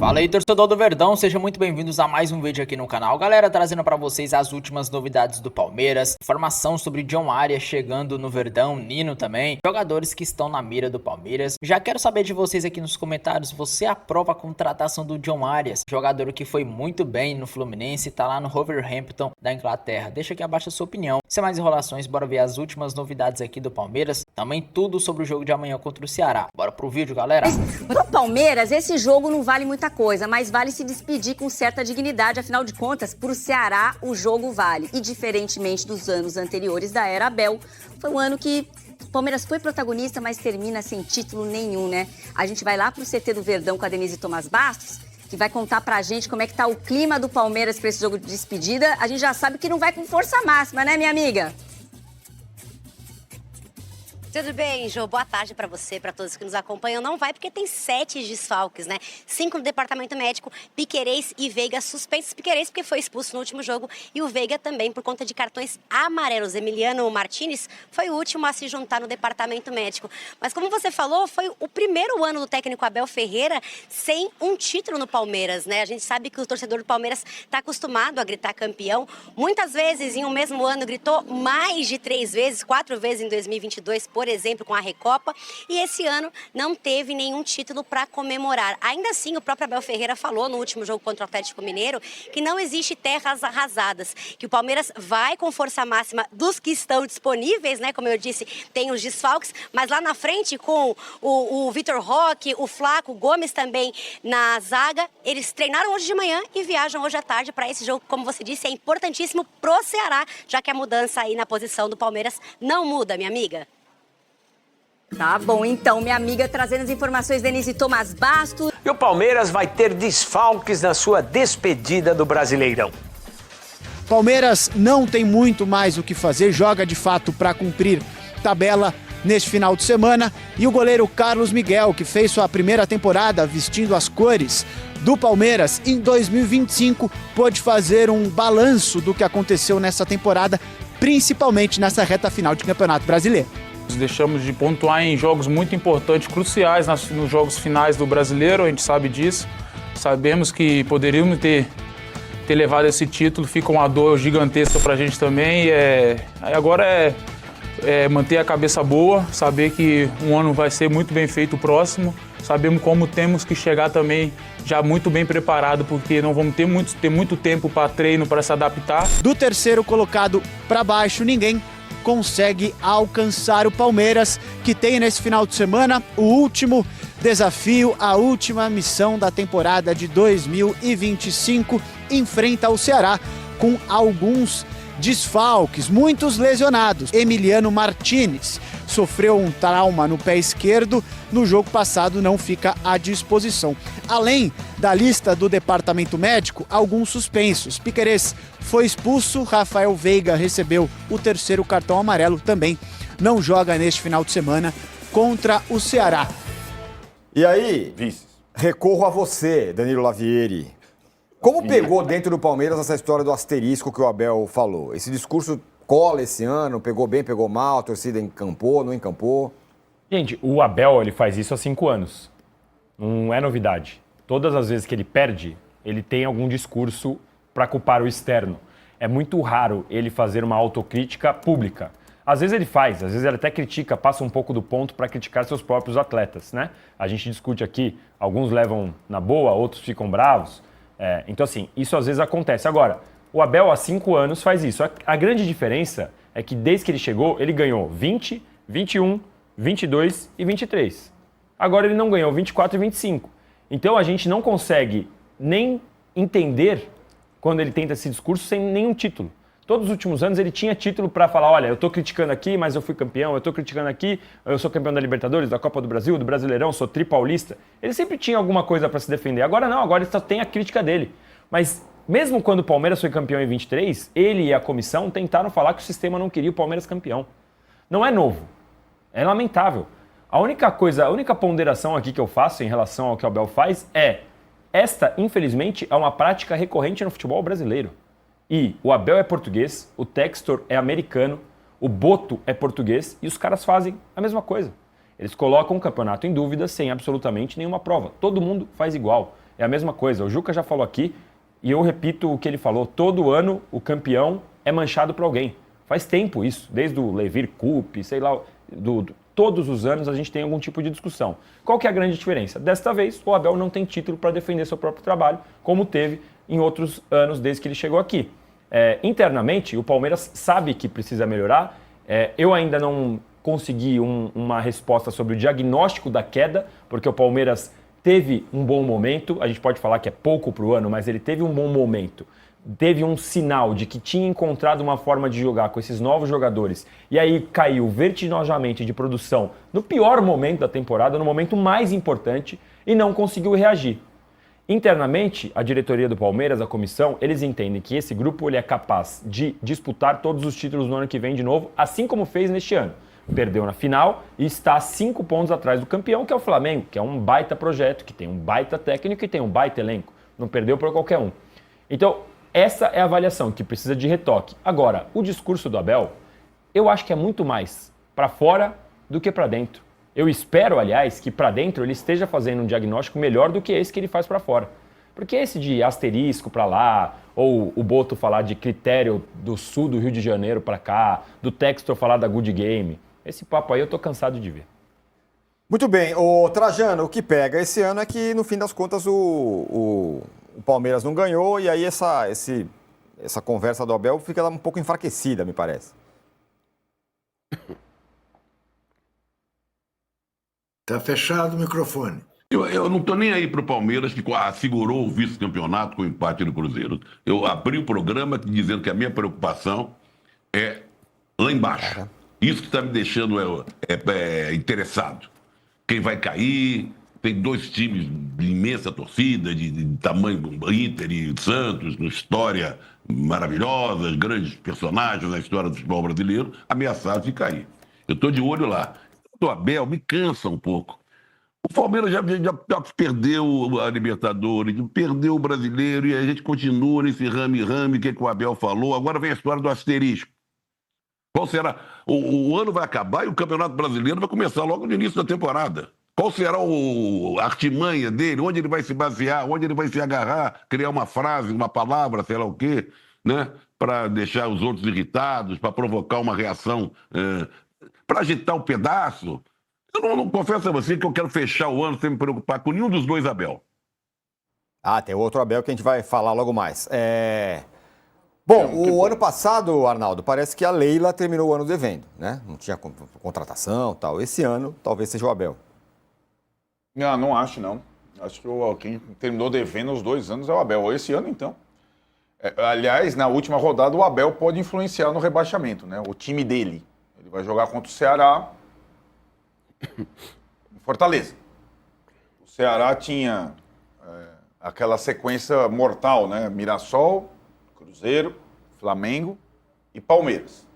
Fala aí, torcedor do Verdão, sejam muito bem-vindos a mais um vídeo aqui no canal. Galera, trazendo pra vocês as últimas novidades do Palmeiras, informação sobre John Arias chegando no Verdão, Nino também, jogadores que estão na mira do Palmeiras. Já quero saber de vocês aqui nos comentários, você aprova a contratação do John Arias, jogador que foi muito bem no Fluminense, tá lá no Wolverhampton da Inglaterra. Deixa aqui abaixo a sua opinião. Sem mais enrolações, bora ver as últimas novidades aqui do Palmeiras, também tudo sobre o jogo de amanhã contra o Ceará. Bora pro vídeo, galera. Pro Palmeiras, esse jogo não vale muita coisa, mas vale se despedir com certa dignidade. Afinal de contas, pro Ceará, o jogo vale. E diferentemente dos anos anteriores da era Abel, foi um ano que o Palmeiras foi protagonista, mas termina sem título nenhum, né? A gente vai lá pro CT do Verdão com a Denise Tomás Bastos, que vai contar pra gente como é que tá o clima do Palmeiras pra esse jogo de despedida. A gente já sabe que não vai com força máxima, né, minha amiga? Tudo bem, Jô? Boa tarde para você, para todos que nos acompanham. Não vai porque tem 7 desfalques, né? 5 no departamento médico, Piquerez e Veiga suspensos. Piquerez porque foi expulso no último jogo e o Veiga também por conta de cartões amarelos. Emiliano Martinez foi o último a se juntar no departamento médico. Mas como você falou, foi o primeiro ano do técnico Abel Ferreira sem um título no Palmeiras, né? A gente sabe que o torcedor do Palmeiras está acostumado a gritar campeão. Muitas vezes em um mesmo ano gritou mais de 3 vezes, 4 vezes em 2022, por exemplo, com a Recopa, e esse ano não teve nenhum título para comemorar. Ainda assim, o próprio Abel Ferreira falou no último jogo contra o Atlético Mineiro que não existe terras arrasadas, que o Palmeiras vai com força máxima dos que estão disponíveis, né? Como eu disse, tem os desfalques, mas lá na frente com o Vitor Roque, o Flaco, o Gomes também na zaga, eles treinaram hoje de manhã e viajam hoje à tarde para esse jogo, como você disse, é importantíssimo pro Ceará, já que a mudança aí na posição do Palmeiras não muda, minha amiga. Tá bom, então, minha amiga, trazendo as informações, Denise Tomás Bastos. E o Palmeiras vai ter desfalques na sua despedida do Brasileirão. Palmeiras não tem muito mais o que fazer, joga de fato para cumprir tabela neste final de semana. E o goleiro Carlos Miguel, que fez sua primeira temporada vestindo as cores do Palmeiras em 2025, pôde fazer um balanço do que aconteceu nessa temporada, principalmente nessa reta final de Campeonato Brasileiro. Deixamos de pontuar em jogos muito importantes, cruciais nos jogos finais do Brasileiro, a gente sabe disso. Sabemos que poderíamos ter levado esse título, fica uma dor gigantesca pra gente também. Agora é manter a cabeça boa, saber que um ano vai ser muito bem feito o próximo. Sabemos como temos que chegar também já muito bem preparado, porque não vamos ter muito tempo para treino, para se adaptar. Do terceiro colocado para baixo, ninguém consegue alcançar o Palmeiras, que tem nesse final de semana o último desafio, a última missão da temporada de 2025, enfrenta o Ceará com alguns desfalques, muitos lesionados. Emiliano Martinez sofreu um trauma no pé esquerdo, no jogo passado não fica à disposição. Além da lista do departamento médico, alguns suspensos. Piquerez foi expulso, Rafael Veiga recebeu o terceiro cartão amarelo, também não joga neste final de semana contra o Ceará. E aí, recorro a você, Danilo Lavieri. Como pegou dentro do Palmeiras essa história do asterisco que o Abel falou? Esse discurso cola esse ano, pegou bem, pegou mal, a torcida encampou, não encampou? Gente, o Abel ele faz isso há 5 anos. Não é novidade. Todas as vezes que ele perde, ele tem algum discurso para culpar o externo. É muito raro ele fazer uma autocrítica pública. Às vezes ele faz, às vezes ele até critica, passa um pouco do ponto para criticar seus próprios atletas, né? A gente discute aqui, alguns levam na boa, outros ficam bravos. Então assim, isso às vezes acontece. Agora, o Abel há 5 anos faz isso. A grande diferença é que desde que ele chegou, ele ganhou 20, 21, 22 e 23. Agora ele não ganhou 24 e 25. Então a gente não consegue nem entender quando ele tenta esse discurso sem nenhum título. Todos os últimos anos ele tinha título para falar, olha, eu estou criticando aqui, mas eu fui campeão, eu estou criticando aqui, eu sou campeão da Libertadores, da Copa do Brasil, do Brasileirão, sou tripaulista. Ele sempre tinha alguma coisa para se defender. Agora não, agora ele só tem a crítica dele. Mas mesmo quando o Palmeiras foi campeão em 23, ele e a comissão tentaram falar que o sistema não queria o Palmeiras campeão. Não é novo, é lamentável. A única ponderação aqui que eu faço em relação ao que o Abel faz é, esta, infelizmente, é uma prática recorrente no futebol brasileiro. E o Abel é português, o Textor é americano, o Boto é português e os caras fazem a mesma coisa. Eles colocam o campeonato em dúvida sem absolutamente nenhuma prova. Todo mundo faz igual. É a mesma coisa. O Juca já falou aqui, e eu repito o que ele falou, todo ano o campeão é manchado por alguém. Faz tempo isso, desde o Levir Coupe, sei lá, todos os anos a gente tem algum tipo de discussão. Qual que é a grande diferença? Desta vez, o Abel não tem título para defender seu próprio trabalho, como teve em outros anos desde que ele chegou aqui. Internamente, o Palmeiras sabe que precisa melhorar. Eu ainda não consegui uma resposta sobre o diagnóstico da queda, porque o Palmeiras teve um bom momento, a gente pode falar que é pouco para o ano, mas ele teve um bom momento. Teve um sinal de que tinha encontrado uma forma de jogar com esses novos jogadores e aí caiu vertiginosamente de produção no pior momento da temporada, no momento mais importante, e não conseguiu reagir. Internamente, a diretoria do Palmeiras, a comissão, eles entendem que esse grupo ele é capaz de disputar todos os títulos no ano que vem de novo, assim como fez neste ano. Perdeu na final e está 5 pontos atrás do campeão, que é o Flamengo, que é um baita projeto, que tem um baita técnico e tem um baita elenco. Não perdeu por qualquer um. Então, essa é a avaliação que precisa de retoque. Agora, o discurso do Abel, eu acho que é muito mais para fora do que para dentro. Eu espero, aliás, que para dentro ele esteja fazendo um diagnóstico melhor do que esse que ele faz para fora. Porque esse de asterisco para lá, ou o Boto falar de critério do sul do Rio de Janeiro para cá, do Textor falar da Good Game, esse papo aí eu tô cansado de ver. Muito bem. Ô, Trajano, o que pega esse ano é que, no fim das contas, o Palmeiras não ganhou e aí essa conversa do Abel fica um pouco enfraquecida, me parece. Tá fechado o microfone. Eu não estou nem aí para o Palmeiras, que segurou o vice-campeonato com o empate do Cruzeiro. Eu abri o programa dizendo que a minha preocupação é lá embaixo. Isso que está me deixando interessado. Quem vai cair? Tem 2 times de imensa torcida, de tamanho Inter e Santos, uma história maravilhosa, grandes personagens na história do futebol brasileiro, ameaçados de cair. Eu estou de olho lá. O Abel me cansa um pouco. O Palmeiras já perdeu a Libertadores, perdeu o Brasileiro e a gente continua nesse rame-rame que o Abel falou. Agora vem a história do asterisco. Qual será? O ano vai acabar e o Campeonato Brasileiro vai começar logo no início da temporada. Qual será a artimanha dele? Onde ele vai se basear? Onde ele vai se agarrar? Criar uma frase, uma palavra, sei lá o quê, né? Para deixar os outros irritados, para provocar uma reação, para agitar o pedaço. Eu não confesso a você que eu quero fechar o ano sem me preocupar com nenhum dos 2 Abel. Tem outro Abel que a gente vai falar logo mais. Bom, o ano passado, Arnaldo, parece que a Leila terminou o ano devendo, né? Não tinha contratação e tal. Esse ano, talvez seja o Abel. Não acho, não. Acho que quem terminou devendo os 2 anos é o Abel. Esse ano, então. Aliás, na última rodada, o Abel pode influenciar no rebaixamento, né? O time dele. Ele vai jogar contra o Ceará em Fortaleza. O Ceará tinha aquela sequência mortal, né? Mirassol, Cruzeiro, Flamengo e Palmeiras.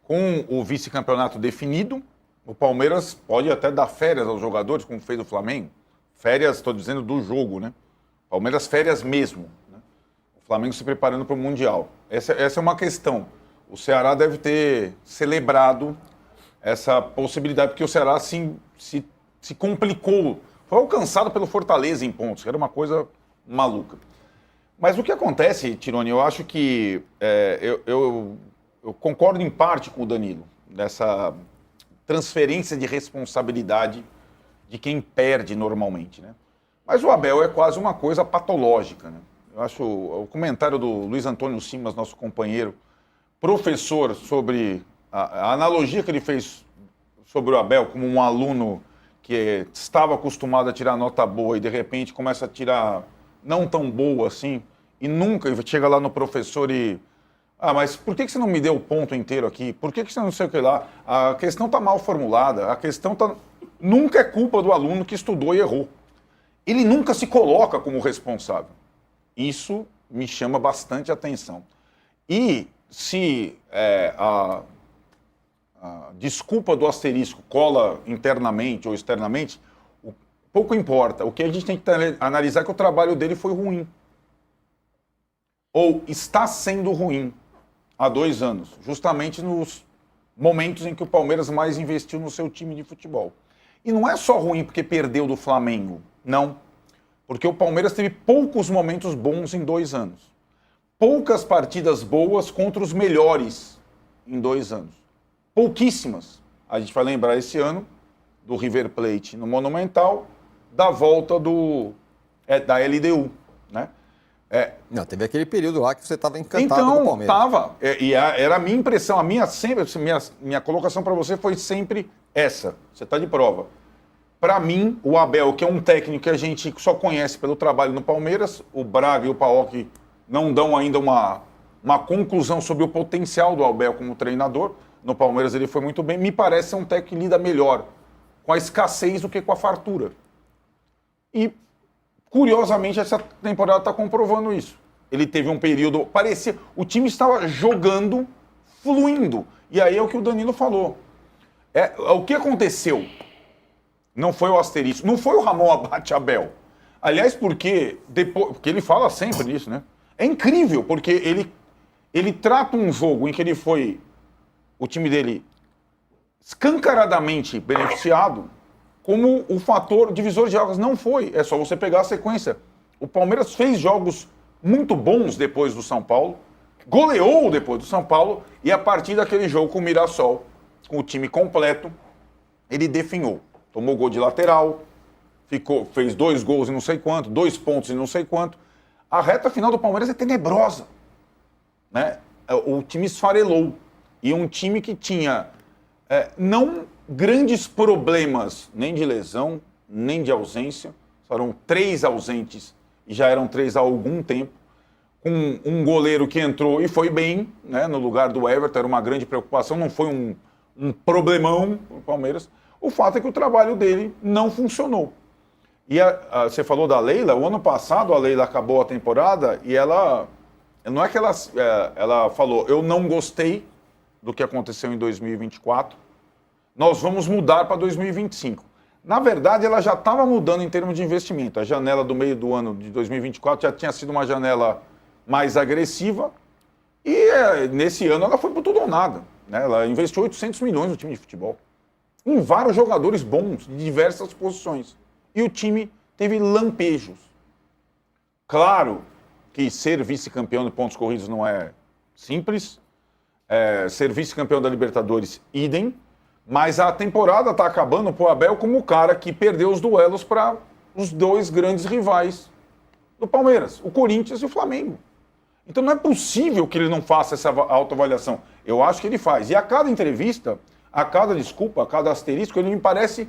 Com o vice-campeonato definido, o Palmeiras pode até dar férias aos jogadores, como fez o Flamengo. Férias, estou dizendo, do jogo, né? Palmeiras férias mesmo. Né? O Flamengo se preparando para o Mundial. Essa é uma questão. O Ceará deve ter celebrado essa possibilidade, porque o Ceará se complicou. Foi alcançado pelo Fortaleza em pontos, que era uma coisa maluca. Mas o que acontece, Tironi, eu acho que eu concordo em parte com o Danilo, dessa transferência de responsabilidade de quem perde normalmente, né? Mas o Abel é quase uma coisa patológica, né? Eu acho o comentário do Luiz Antônio Simas, nosso companheiro, professor, sobre a analogia que ele fez sobre o Abel como um aluno que estava acostumado a tirar nota boa e de repente começa a tirar não tão boa assim, e nunca chega lá no professor e... mas por que você não me deu o ponto inteiro aqui? Por que você não sei o que lá? A questão está mal formulada, a questão está... Nunca é culpa do aluno que estudou e errou. Ele nunca se coloca como responsável. Isso me chama bastante atenção. E se a desculpa do asterisco cola internamente ou externamente, pouco importa. O que a gente tem que analisar é que o trabalho dele foi ruim. Ou está sendo ruim há 2 anos, justamente nos momentos em que o Palmeiras mais investiu no seu time de futebol. E não é só ruim porque perdeu do Flamengo, não. Porque o Palmeiras teve poucos momentos bons em 2 anos. Poucas partidas boas contra os melhores em 2 anos. Pouquíssimas. A gente vai lembrar esse ano do River Plate no Monumental, da volta da LDU, né? Não, teve aquele período lá que você estava encantado com o Palmeiras. Tava. Era a minha impressão. Minha colocação para você foi sempre essa. Você está de prova. Para mim, o Abel, que é um técnico que a gente só conhece pelo trabalho no Palmeiras, o Braga e o Paok não dão ainda uma conclusão sobre o potencial do Abel como treinador. No Palmeiras ele foi muito bem. Me parece ser um técnico que lida melhor com a escassez do que com a fartura. E, curiosamente, essa temporada está comprovando isso. Ele teve um período... Parecia... O time estava jogando, fluindo. E aí é o que o Danilo falou. O que aconteceu? Não foi o asterisco. Não foi o Ramon Abate Abel. Aliás, porque ele fala sempre disso, né? É incrível, porque ele trata um jogo em que ele foi... O time dele escancaradamente beneficiado como o fator divisor de águas. Não foi. É só você pegar a sequência. O Palmeiras fez jogos muito bons depois do São Paulo, goleou depois do São Paulo, e a partir daquele jogo com o Mirassol, com o time completo, ele definhou. Tomou gol de lateral, fez 2 gols e não sei quanto, 2 pontos e não sei quanto. A reta final do Palmeiras é tenebrosa, né? O time esfarelou. E um time que tinha não grandes problemas, nem de lesão, nem de ausência. Foram 3 ausentes e já eram 3 há algum tempo. Com um goleiro que entrou e foi bem, né, no lugar do Everton, era uma grande preocupação, não foi um problemão para o Palmeiras. O fato é que o trabalho dele não funcionou. E você falou da Leila, o ano passado a Leila acabou a temporada e ela... Não é que ela falou, eu não gostei do que aconteceu em 2024, nós vamos mudar para 2025. Na verdade, ela já estava mudando em termos de investimento. A janela do meio do ano de 2024 já tinha sido uma janela mais agressiva e nesse ano ela foi por tudo ou nada, né? Ela investiu 800 milhões no time de futebol, em vários jogadores bons, de diversas posições. E o time teve lampejos. Claro que ser vice-campeão de pontos corridos não é simples, ser vice-campeão da Libertadores, idem, mas a temporada está acabando para o Abel como o cara que perdeu os duelos para os 2 grandes rivais do Palmeiras, o Corinthians e o Flamengo. Então não é possível que ele não faça essa autoavaliação. Eu acho que ele faz. E a cada entrevista, a cada desculpa, a cada asterisco, ele me parece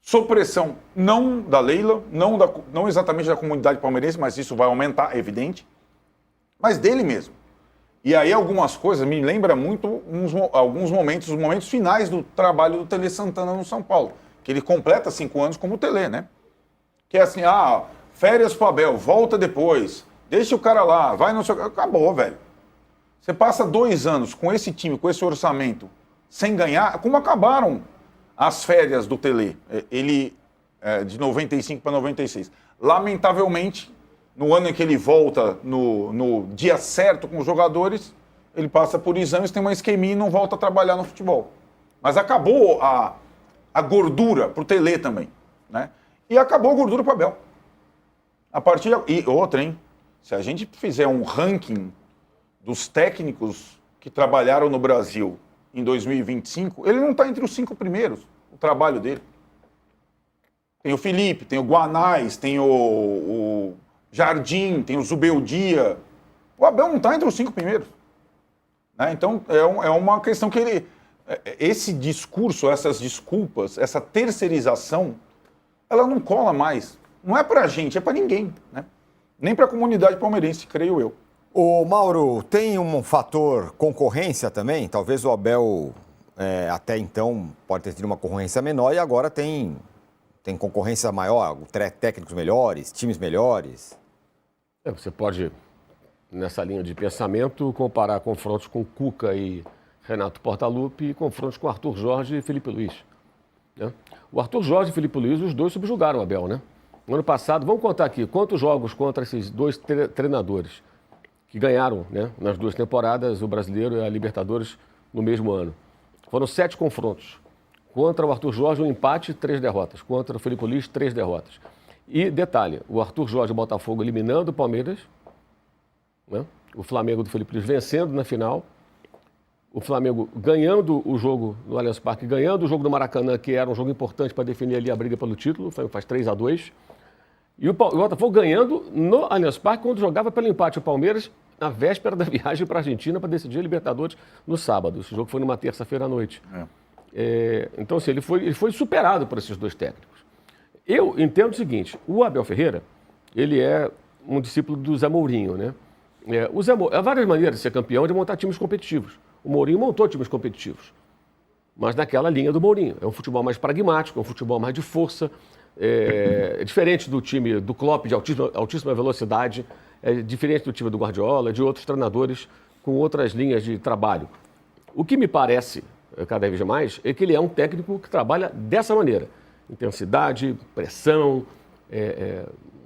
sob pressão, não da Leila, não exatamente da comunidade palmeirense, mas isso vai aumentar, é evidente, mas dele mesmo. E aí algumas coisas me lembram muito alguns momentos, os momentos finais do trabalho do Tele Santana no São Paulo, que ele completa 5 anos como Tele, né? Que é assim, férias pro Abel, volta depois, deixa o cara lá, vai no seu... Acabou, velho. Você passa 2 anos com esse time, com esse orçamento, sem ganhar, como acabaram as férias do Tele, ele de 95 para 96. Lamentavelmente, no ano em que ele volta no dia certo com os jogadores, ele passa por exames, tem uma isquemia e não volta a trabalhar no futebol. Mas acabou a gordura para o Tele também, né? E acabou a gordura para o Abel. E outra, hein? Se a gente fizer um ranking dos técnicos que trabalharam no Brasil em 2025, ele não está entre os 5 primeiros, o trabalho dele. Tem o Felipe, tem o Guanais, tem o Jardim, tem o Zubeldia. O Abel não está entre os 5 primeiros. Né? Então, é uma questão que esse discurso, essas desculpas, essa terceirização, ela não cola mais. Não é para a gente, é para ninguém. Né? Nem para a comunidade palmeirense, creio eu. Ô Mauro, tem um fator concorrência também? Talvez o Abel, até então, pode ter tido uma concorrência menor e agora tem concorrência maior, técnicos melhores, times melhores? Você pode, nessa linha de pensamento, comparar confrontos com Cuca e Renato Portaluppi e confrontos com Arthur Jorge e Felipe Luiz. Né? O Arthur Jorge e Felipe Luiz, os 2 subjugaram o Abel, né? No ano passado, vamos contar aqui, quantos jogos contra esses 2 treinadores que ganharam, né, nas 2 temporadas, o Brasileiro e a Libertadores no mesmo ano. Foram 7 confrontos. Contra o Arthur Jorge, um empate, 3 derrotas. Contra o Felipe Luiz, 3 derrotas. E, detalhe, o Arthur Jorge, Botafogo, eliminando o Palmeiras, né? O Flamengo do Felipe Luiz vencendo na final, o Flamengo ganhando o jogo no Allianz Parque, ganhando o jogo do Maracanã, que era um jogo importante para definir ali a briga pelo título, faz 3-2. E o Botafogo ganhando no Allianz Parque, quando jogava pelo empate o Palmeiras, na véspera da viagem para a Argentina para decidir a Libertadores no sábado. Esse jogo foi numa terça-feira à noite. Então, assim, ele foi superado por esses dois técnicos. Eu entendo o seguinte, o Abel Ferreira, ele é um discípulo do Zé Mourinho, né? Há várias maneiras de ser campeão, de montar times competitivos. O Mourinho montou times competitivos, mas naquela linha do Mourinho. É um futebol mais pragmático, é um futebol mais de força, é diferente do time do Klopp de altíssima velocidade, é diferente do time do Guardiola, de outros treinadores com outras linhas de trabalho. O que me parece, cada vez mais, é que ele é um técnico que trabalha dessa maneira. Intensidade, pressão,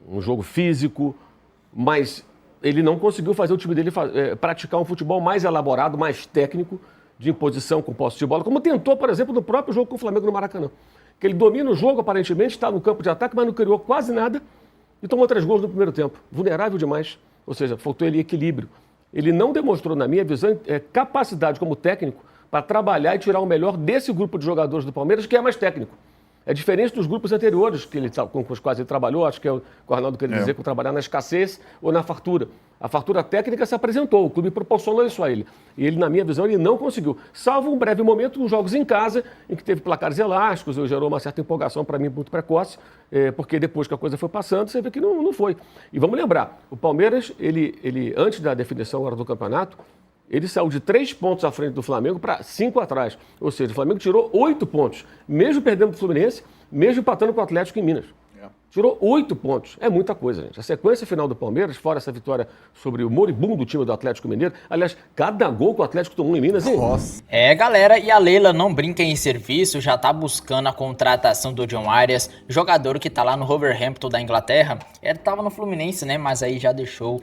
um jogo físico, mas ele não conseguiu fazer o time dele praticar um futebol mais elaborado, mais técnico, de imposição com posse de bola, como tentou, por exemplo, no próprio jogo com o Flamengo no Maracanã. Que ele domina o jogo, aparentemente, está no campo de ataque, mas não criou quase nada e tomou 3 gols no primeiro tempo. Vulnerável demais, ou seja, faltou ele equilíbrio. Ele não demonstrou, na minha visão, capacidade como técnico para trabalhar e tirar o melhor desse grupo de jogadores do Palmeiras, que é mais técnico. É diferente dos grupos anteriores com os quais ele trabalhou, acho que o Arnaldo quer dizer, com trabalhar na escassez ou na fartura. A fartura técnica se apresentou, o clube proporcionou isso a ele. E ele, na minha visão, ele não conseguiu. Salvo um breve momento nos jogos em casa, em que teve placares elásticos, e gerou uma certa empolgação para mim muito precoce, porque depois que a coisa foi passando, você vê que não foi. E vamos lembrar, o Palmeiras, ele antes da definição agora do campeonato, ele saiu de 3 pontos à frente do Flamengo para 5 atrás. Ou seja, o Flamengo tirou 8 pontos, mesmo perdendo para o Fluminense, mesmo empatando com o Atlético em Minas. Tirou 8 pontos. É muita coisa, gente. A sequência final do Palmeiras, fora essa vitória sobre o moribundo time do Atlético Mineiro. Aliás, cada gol que o Atlético tomou em Minas, hein? Nossa. Galera, e a Leila não brinca em serviço, já tá buscando a contratação do John Arias, jogador que tá lá no Wolverhampton da Inglaterra. Ele tava no Fluminense, né? Mas aí já deixou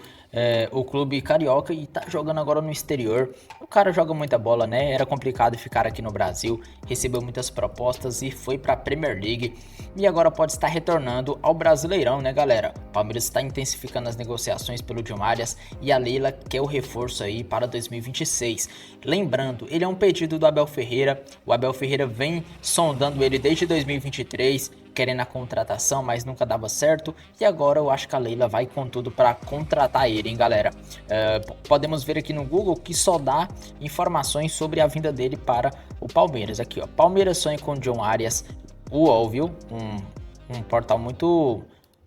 o clube carioca e tá jogando agora no exterior. O cara joga muita bola, né? Era complicado ficar aqui no Brasil, recebeu muitas propostas e foi pra Premier League. E agora pode estar retornando ao Brasileirão, né, galera? O Palmeiras está intensificando as negociações pelo John Arias e a Leila quer o reforço aí para 2026. Lembrando, ele é um pedido do Abel Ferreira. O Abel Ferreira vem sondando ele desde 2023, querendo a contratação, mas nunca dava certo. E agora eu acho que a Leila vai com tudo para contratar ele, hein, galera? Podemos ver aqui no Google que só dá informações sobre a vinda dele para o Palmeiras. Aqui, ó, Palmeiras sonha com John Arias. UOL, viu? Um portal muito,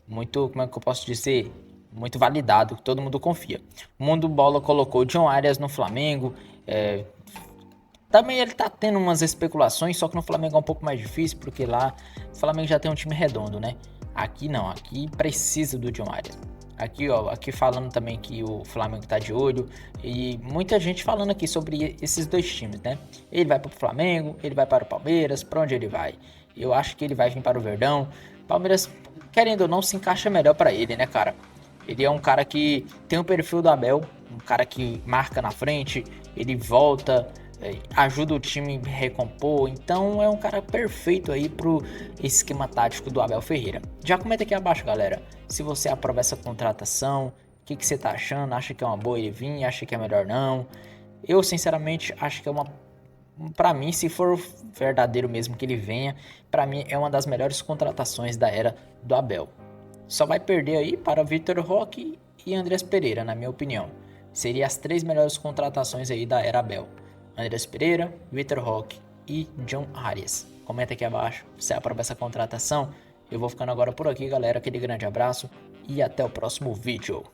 como é que eu posso dizer? Muito validado, todo mundo confia. O Mundo Bola colocou John Arias no Flamengo. Também ele tá tendo umas especulações, só que no Flamengo é um pouco mais difícil, porque lá o Flamengo já tem um time redondo, né? Aqui não, aqui precisa do John Arias. Aqui, ó, aqui falando também que o Flamengo tá de olho e muita gente falando aqui sobre esses dois times, né? Ele vai para o Flamengo, ele vai para o Palmeiras, para onde ele vai? Eu acho que ele vai vir para o Verdão. Palmeiras, querendo ou não, se encaixa melhor para ele, né, cara? Ele é um cara que tem o perfil do Abel, um cara que marca na frente, ele volta, ajuda o time a recompor. Então é um cara perfeito aí pro esquema tático do Abel Ferreira. Já comenta aqui abaixo, galera, se você aprova essa contratação, o que você tá achando? Acha que é uma boa ele vir? Acha que é melhor não? Eu, sinceramente, acho que é pra mim, se for verdadeiro mesmo que ele venha, pra mim é uma das melhores contratações da era do Abel. Só vai perder aí para Vitor Roque e Andrés Pereira, na minha opinião. Seriam as 3 melhores contratações aí da era Abel. Andrés Pereira, Vitor Roque e John Arias. Comenta aqui abaixo se aprova essa contratação. Eu vou ficando agora por aqui, galera. Aquele grande abraço e até o próximo vídeo.